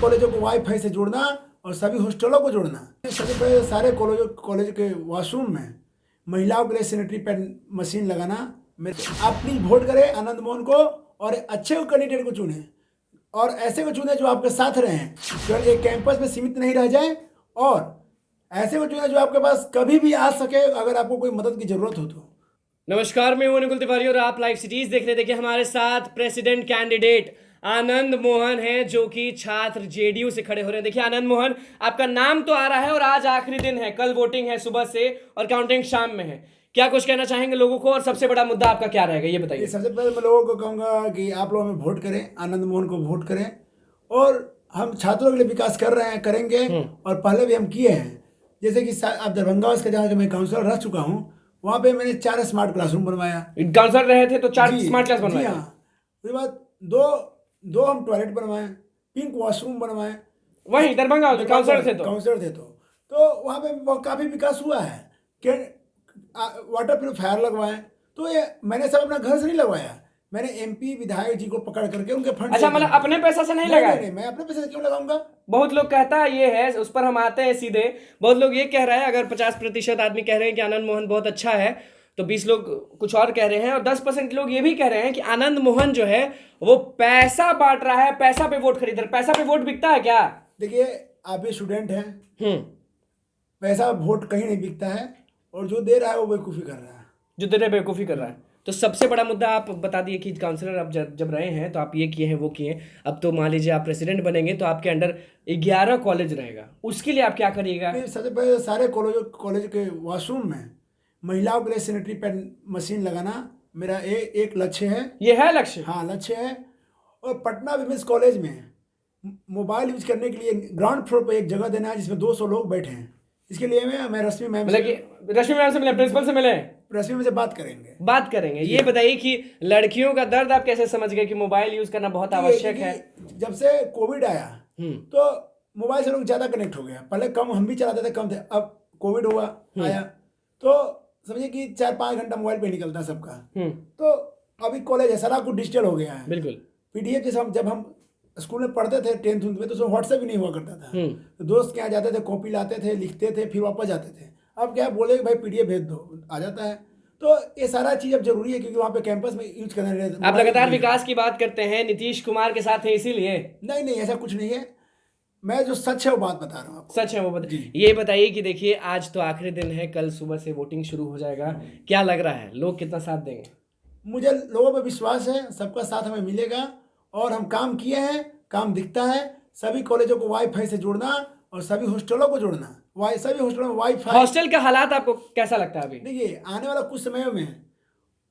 कॉलेजों को वाईफाई से जोड़ना और सभी हॉस्टलों को जोड़ना। सबसे पहले सारे कॉलेज के वॉशरूम में महिलाओं के लिए सैनिटरी पैड मशीन लगाना। आप प्लीज वोट करें आनंद मोहन को और अच्छे कैंडिडेट को चुने और ऐसे को चुने जो आपके साथ रहें, जो एक कैंपस में सीमित नहीं रह जाए, और ऐसे को चुने जो आपके पास कभी भी आ सके अगर आपको कोई मदद की जरूरत हो तो। नमस्कार, मैं हूं अनुकुल तिवारी और आप लाइव सिटीज देख रहे हैं। देखिए हमारे साथ प्रेसिडेंट कैंडिडेट आनंद मोहन हैं जो कि छात्र जेडीयू से खड़े हो रहे हैं। देखिए आनंद मोहन, आपका नाम तो आ रहा है और आज आखिरी दिन है, कल वोटिंग है सुबह से और काउंटिंग शाम में है। क्या कुछ कहना चाहेंगे लोगों को और सबसे बड़ा मुद्दा आपका क्या रहेगा, ये बताइए। सबसे पहले मैं लोगों को कहूँगा कि आप लोग हमें वोट करें, आनंद मोहन को वोट करें, और हम छात्रों के लिए विकास कर रहे हैं, करेंगे और पहले भी हम किए हैं। जैसे कि आप दरभंगा उसके जहाँ मैं काउंसलर रह चुका हूँ, वहाँ पे मैंने 4 स्मार्ट क्लासरूम बनवाया। काउंसलर रहे थे तो 4 स्मार्ट क्लास बनवाए। हाँ, उसके बाद दो हम टॉयलेट बनवाए, पिंक वॉशरूम बनवाए। वहीं दरभंगा काउंसलर थे तो वहाँ पे काफ़ी विकास हुआ है। वाटर प्यूरिफायर लगवाए, तो ये मैंने सब अपना घर से नहीं लगवाया, मैंने एमपी विधायक जी को पकड़ करके उनके फंड। अच्छा, मतलब अपने पैसा से नहीं लगाया? नहीं, मैं अपने पैसे से क्यों लगाऊंगा। बहुत लोग कहता है ये है, उस पर हम आते हैं सीधे। बहुत लोग ये कह रहा है, अगर 50% आदमी कह रहे हैं कि आनंद मोहन बहुत अच्छा है तो 20 लोग कुछ और कह रहे हैं और 10% लोग ये भी कह रहे हैं कि आनंद मोहन जो है वो पैसा बांट रहा है, पैसा पे वोट खरीद रहा है। पैसा पे वोट बिकता है क्या? देखिए, आप भी स्टूडेंट हैं, पैसा वोट कहीं नहीं बिकता है, और जो दे रहा है वो बेवकूफ़ी कर रहा है। जो दे रहे बेवकूफ़ी कर रहा है। तो सबसे बड़ा मुद्दा आप बता दिए कि काउंसलर आप जब रहे हैं तो आप ये किए हैं, वो किए। अब तो मान लीजिए आप प्रेसिडेंट बनेंगे तो आपके अंडर 11 कॉलेज रहेगा, उसके लिए आप क्या करिएगा? सबसे पहले सारे कॉलेज के वॉशरूम में महिलाओं के लिए सैनिटरी पैड मशीन लगाना मेरा एक लक्ष्य है। ये है लक्ष्य? हाँ, लक्ष्य है। और पटना विमेंस कॉलेज में मोबाइल यूज करने के लिए ग्राउंड फ्लोर पर एक जगह देना है जिसमें 200 लोग बैठे हैं। इसके लिए मैं रश्मि मैम से मिले, प्रिंसिपल से मिले, रश्मि मैम से बात करेंगे। ये बताइए कि लड़कियों का दर्द आप कैसे समझ गए कि मोबाइल यूज करना बहुत आवश्यक है? जब से कोविड आया तो मोबाइल से लोग ज्यादा कनेक्ट हो गया। पहले कम, हम भी चलाते थे, कम थे। अब कोविड हुआ आया तो समझिए कि 4-5 घंटा मोबाइल पे निकलता है सबका। तो अभी कॉलेज है, सारा कुछ डिजिटल हो गया है। बिल्कुल। पीडीएफ जैसे जब हम स्कूल में पढ़ते थे 10th में, तो उसमें व्हाट्सएप भी नहीं हुआ करता था। तो दोस्त के यहाँ जाते थे, कॉपी लाते थे, लिखते थे, फिर वापस जाते थे। अब क्या बोले भाई पीडीएफ भेज दो, आ जाता है। तो ये सारा चीज़ अब जरूरी है क्योंकि वहाँ पे कैंपस में यूज करना रहता है। आप लगातार विकास की बात करते हैं, नीतीश कुमार के साथ है इसीलिए? नहीं, ऐसा कुछ नहीं है, मैं जो सच है वो बात बता रहा हूँ। सच है वो ये बताइए कि देखिए आज तो आखिरी दिन है, कल सुबह से वोटिंग शुरू हो जाएगा। क्या लग रहा है, लोग कितना साथ देंगे? मुझे लोगों पर विश्वास है, सबका साथ हमें मिलेगा और हम काम किए हैं, काम दिखता है। सभी कॉलेजों को वाईफाई से जोड़ना और सभी हॉस्टलों को जोड़ना, सभी हॉस्टलों में वाईफाई। हॉस्टल का हालात आपको कैसा लगता है अभी? देखिए, आने वाला कुछ समय में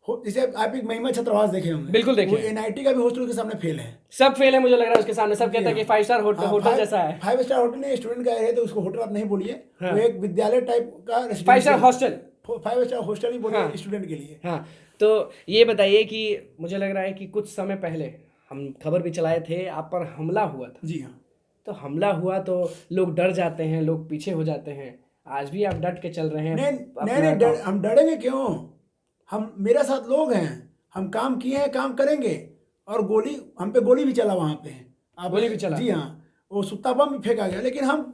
जैसे आप एक महिमा छात्रावास देखे होंगे। बिल्कुल देखे। एनआईटी का भी हॉस्टल के सामने फेल है, सब फेल है मुझे लग रहा है उसके सामने। सब कहता है कि 5 स्टार होटल जैसा है। 5 स्टार होटल नहीं, स्टूडेंट का है तो उसको होटल आप नहीं बोलिए। वो एक विद्यालय टाइप का 5 स्टार हॉस्टल, 5 स्टार हॉस्टल ही बोलिए स्टूडेंट के लिए। हाँ, तो ये बताइए कि मुझे लग रहा है कि कुछ समय पहले हम खबर भी चलाए थे, आप पर हमला हुआ था। जी हाँ। तो हमला हुआ तो लोग डर जाते हैं, लोग पीछे हो जाते हैं। आज भी आप डट के चल रहे हैं? नहीं, हम डरेंगे क्यों? हम, मेरे साथ लोग हैं, हम काम किए हैं, काम करेंगे। और हम पे गोली भी चला वहाँ पे। गोली भी चला? जी हाँ, वो सुत्ता बम भी फेंका गया, लेकिन हम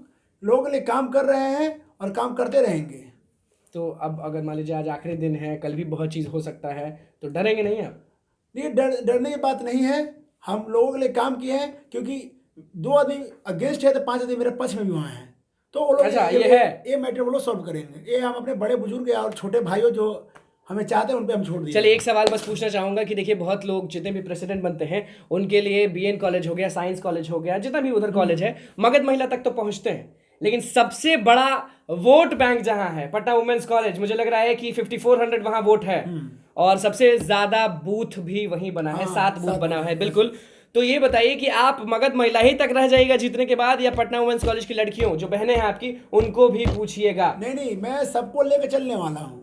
लोगों के लिए काम कर रहे हैं और काम करते रहेंगे। तो अब अगर मान लीजिए आज आखिरी दिन है, कल भी बहुत चीज़ हो सकता है, तो डरेंगे नहीं आप? नहीं, डरने की बात नहीं है। हम लोगों के लिए काम किए हैं, क्योंकि 2 आदमी अगेंस्ट है तो 5 आदमी मेरे पक्ष में भी वहाँ हैं। तो वो लोग ये मैटर वो लोग सॉल्व करेंगे। ये हम अपने बड़े बुजुर्ग और छोटे भाइयों जो हमें चाहते हैं उन पे हम छोड़ दिए। चलिए एक सवाल बस पूछना चाहूँगा कि देखिए बहुत लोग जितने भी प्रेसिडेंट बनते हैं उनके लिए बीएन कॉलेज हो गया, साइंस कॉलेज हो गया, जितना भी उधर कॉलेज है, मगध महिला तक तो पहुँचते हैं। लेकिन सबसे बड़ा वोट बैंक जहाँ है पटना वुमेन्स कॉलेज, मुझे लग रहा है कि 5400 वहाँ वोट है और सबसे ज़्यादा बूथ भी वहीं बना है। 7 बूथ बना है। बिल्कुल। तो ये बताइए कि आप मगध महिला ही तक रह जाइएगा जीतने के बाद, या पटना वुमेन्स कॉलेज की लड़कियों जो बहनें हैं आपकी उनको भी पूछिएगा? नहीं, मैं सबको लेकर चलने वाला हूँ।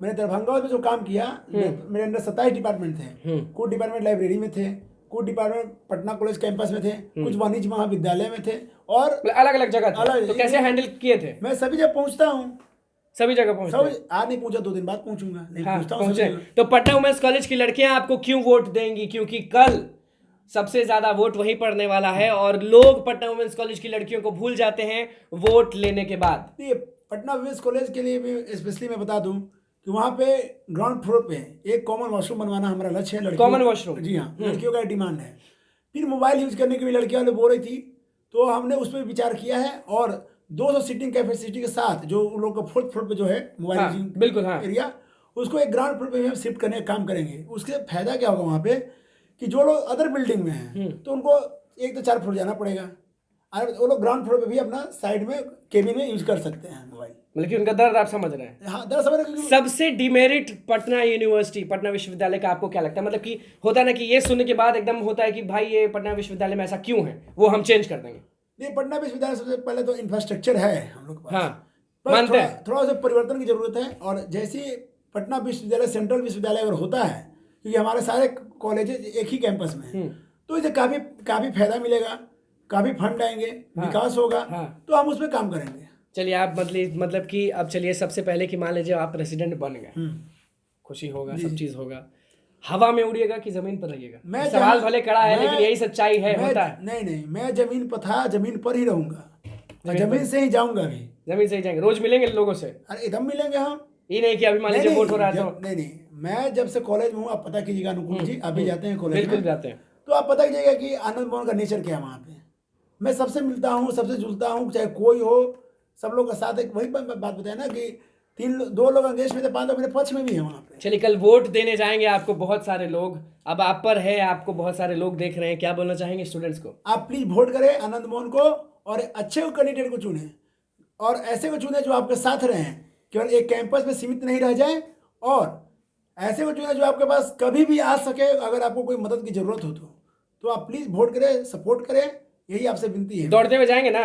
मैंने दरभंगा में जो काम किया, मेरे अंदर 27 डिपार्टमेंट थे। कुछ डिपार्टमेंट लाइब्रेरी में थे, कुछ डिपार्टमेंट पटना कॉलेज कैंपस में थे, कुछ वाणिज्य महाविद्यालय में थे, और अलग अलग जगह थे। तो कैसे हैंडल किए थे? मैं सभी जगह पहुंचता हूँ, सभी जगह पहुंचते हैं। आज नहीं पहुंचा, 2 दिन बाद पहुंचूंगा, नहीं हाँ, पहुंचता पहुंचे। तो पटना वुमेन्स कॉलेज की लड़कियां आपको क्यों वोट देंगी? क्योंकि कल सबसे ज्यादा वोट वही पड़ने वाला है और लोग पटना वुमेन्स कॉलेज की लड़कियों को भूल जाते हैं वोट लेने के बाद। ये पटना वुमेन्स कॉलेज के लिए भी स्पेशली मैं बता दूं कि वहाँ पे ग्राउंड फ्लोर पे एक कॉमन वॉशरूम बनवाना हमारा लक्ष्य है। लड़कियों कॉमन वॉशरूम, जी हाँ, लड़कियों का डिमांड है। फिर मोबाइल यूज करने की भी लड़कियां बोल रही थी, तो हमने उस पर विचार किया है और 200 सीटिंग कैपेसिटी के साथ जो उन लोगों का फोर्थ फ्लोर पे जो है मोबाइल हाँ, यूजिंग बिल्कुल, हाँ। एरिया, उसको एक ग्राउंड फ्लोर पे हम शिफ्ट करने का काम करेंगे। उससे फायदा क्या होगा वहाँ पे कि जो लोग अदर बिल्डिंग में हैं तो उनको 1 से 4 फ्लोर जाना पड़ेगा और वो लोग ग्राउंड फ्लोर पे भी अपना साइड में केबिन में यूज कर सकते हैं मोबाइल। मतलब कि उनका दर्द आप समझ रहे हैं। हाँ, दरअसल समझ रहे हैं सबसे डिमेरिट पटना यूनिवर्सिटी, पटना विश्वविद्यालय का आपको क्या लगता है? मतलब कि होता है ना कि ये सुनने के बाद एकदम होता है कि भाई ये पटना विश्वविद्यालय में ऐसा क्यों है, वो हम चेंज कर देंगे। ये पटना विश्वविद्यालय सबसे पहले तो इंफ्रास्ट्रक्चर है हम लोग के पास। हाँ, बस मानते हैं। थोड़ा सा परिवर्तन की जरूरत है। और जैसे ही पटना विश्वविद्यालय सेंट्रल विश्वविद्यालय अगर होता है, क्योंकि हमारे सारे कॉलेजेस एक ही कैंपस में हैं, तो इसे काफ़ी फायदा मिलेगा, काफ़ी फंड आएंगे, विकास होगा, तो हम उस पर काम करेंगे। चलिए, आप मतलब कि अब चलिए सबसे पहले कि मान लीजिए आप प्रेसिडेंट बन गए, खुशी होगा, सब चीज़ होगा, हवा में उड़िएगा कि जमीन पर रहिएगा? सवाल भले कड़ा है लेकिन यही सच्चाई है, होता है। नहीं, मैं जमीन पर था, जमीन पर ही रहूंगा, जमीन से ही जाऊंगा भी। जमीन से ही जाएंगे? रोज मिलेंगे लोगों से? अरे एकदम मिलेंगे हम। ये नहीं कि अभी मान लीजिए वोट हो रहा है तो नहीं, मैं जब से कॉलेज में हूँ, आप पता कीजिएगा अनुकूल जी, आप भी जाते हैं कॉलेज में, बिल्कुल जाते हैं, तो आप पता कीजिएगा कि आनंद मोहन का नेचर क्या है वहाँ पे। मैं सबसे मिलता हूँ, सबसे जुलता हूँ, चाहे कोई हो, सब लोग का साथ। एक वही बात बताया ना कि 2 लोग अंगेज में थे, 5 लोग मेरे पक्ष में भी है वहाँ पे। चलिए, कल वोट देने जाएंगे आपको बहुत सारे लोग, अब आप पर है, आपको बहुत सारे लोग देख रहे हैं, क्या बोलना चाहेंगे स्टूडेंट्स को? आप प्लीज वोट करें आनंद मोहन को और अच्छे कैंडिडेट को चुने और ऐसे को चुने जो आपके साथ रहें, केवल एक कैंपस में सीमित नहीं रह जाए, और ऐसे को चुने जो आपके पास कभी भी आ सके। अगर आपको कोई मदद की जरूरत हो तो आप प्लीज वोट करें, सपोर्ट करें, यही आपसे विनती है। दौड़ते हुए जाएंगे ना,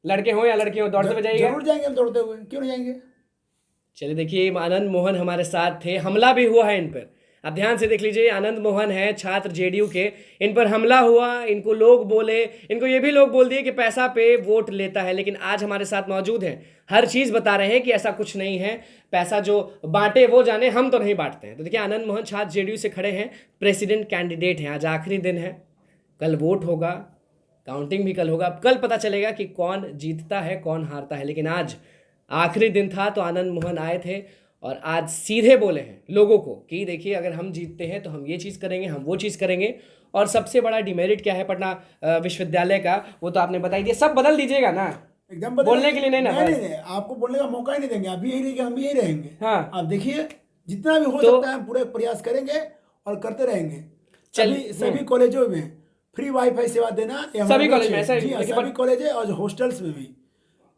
लड़के हो या लड़के हो, दौड़ते हुए जाइएगा? जरूर जाएंगे हम, दौड़ते हुए क्यों नहीं जाएंगे। चलिए देखिए, आनंद मोहन हमारे साथ थे, हमला भी हुआ है इन पर, आप ध्यान से देख लीजिए। आनंद मोहन है छात्र जेडीयू के, इन पर हमला हुआ, इनको लोग बोले, इनको ये भी लोग बोल दिए कि पैसा पे वोट लेता है, लेकिन आज हमारे साथ मौजूद हैं, हर चीज़ बता रहे हैं कि ऐसा कुछ नहीं है, पैसा जो बांटे वो जाने, हम तो नहीं बांटते हैं। तो देखिए, आनंद मोहन छात्र जेडीयू से खड़े हैं, प्रेसिडेंट कैंडिडेट हैं। आज आखिरी दिन है, कल वोट होगा, काउंटिंग भी कल होगा, अब कल पता चलेगा कि कौन जीतता है कौन हारता है। लेकिन आज आखिरी दिन था तो आनंद मोहन आए थे और आज सीधे बोले हैं लोगों को कि देखिए, अगर हम जीतते हैं तो हम ये चीज़ करेंगे, हम वो चीज़ करेंगे। और सबसे बड़ा डिमेरिट क्या है पटना विश्वविद्यालय का, वो तो आपने बताई दिया। सब बदल दीजिएगा ना, एकदम बोलने के लिए नहीं ना? नहीं, आपको बोलने का मौका ही नहीं देंगे, आप भी यही रहेंगे, हम भी यही रहेंगे। हाँ, आप देखिए, जितना भी हो सकता है हम पूरे प्रयास करेंगे और करते रहेंगे। सभी कॉलेजों में फ्री वाईफाई सेवा देना, सभी कॉलेज में ऐसा जी हाँ, सभी कॉलेज है, और हॉस्टल्स में भी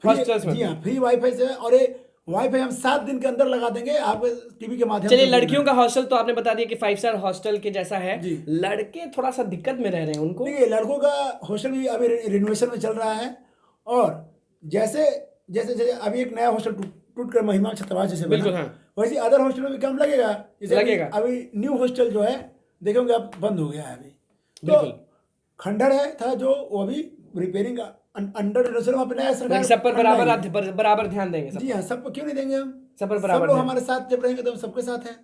जी हाँ, फ्री वाईफाई सेवा। और ये वाईफाई हम 7 दिन के अंदर लगा देंगे आपके टीवी के माध्यम से। चलिए, लड़कियों का हॉस्टल तो आपने बता दिया कि 5 स्टार हॉस्टल के जैसा है, लड़के थोड़ा सा दिक्कत में रह रहे हैं, उनको देखिए लड़कों का हॉस्टल भी अभी रिनोवेशन में चल रहा है। और जैसे जैसे अभी एक नया हॉस्टल टूट कर महिमा छत्रवास जैसे बिल्कुल, हाँ, वैसे अदर हॉस्टल में भी काम लगेगा। जैसे अभी न्यू हॉस्टल जो है देखेंगे आप, बंद हो गया है अभी, तो खंडर है था जो वो अभी रिपेयरिंग अंडर रिनोवेशन, वहाँ पे नया सरकार सब पर बराबर ध्यान देंगे। जी हाँ, सबको क्यों नहीं देंगे हम, सब पर बराबर। लोग हमारे साथ जब रहेंगे तो हम सबके साथ हैं।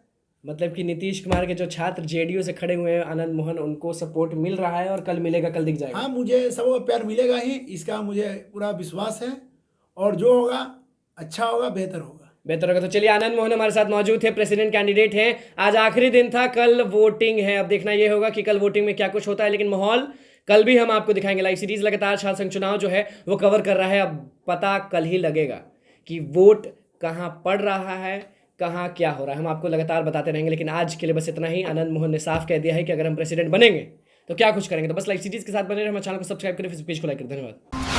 मतलब कि नीतीश कुमार के जो छात्र जेडीयू से खड़े हुए हैं आनंद मोहन, उनको सपोर्ट मिल रहा है और कल मिलेगा, कल दिख जाएगा। हाँ, मुझे सबको प्यार मिलेगा ही, इसका मुझे पूरा विश्वास है। और जो होगा अच्छा होगा, बेहतर होगा। तो चलिए, आनंद मोहन हमारे साथ मौजूद थे, प्रेसिडेंट कैंडिडेट हैं। आज आखिरी दिन था, कल वोटिंग है। अब देखना ये होगा कि कल वोटिंग में क्या कुछ होता है, लेकिन माहौल कल भी हम आपको दिखाएंगे। लाइव सीरीज लगातार छात्र संघ चुनाव जो है वो कवर कर रहा है। अब पता कल ही लगेगा कि वोट कहाँ पड़ रहा है, कहाँ क्या हो रहा है, हम आपको लगातार बताते रहेंगे। लेकिन आज के लिए बस इतना ही। आनंद मोहन ने साफ कह दिया है कि अगर हम प्रेसिडेंट बनेंगे तो क्या कुछ करेंगे। तो बस लाइव सीरीज के साथ बने रहे, हमारे चैनल को सब्सक्राइब करें, फेसबुक पेज को लाइक करें। धन्यवाद।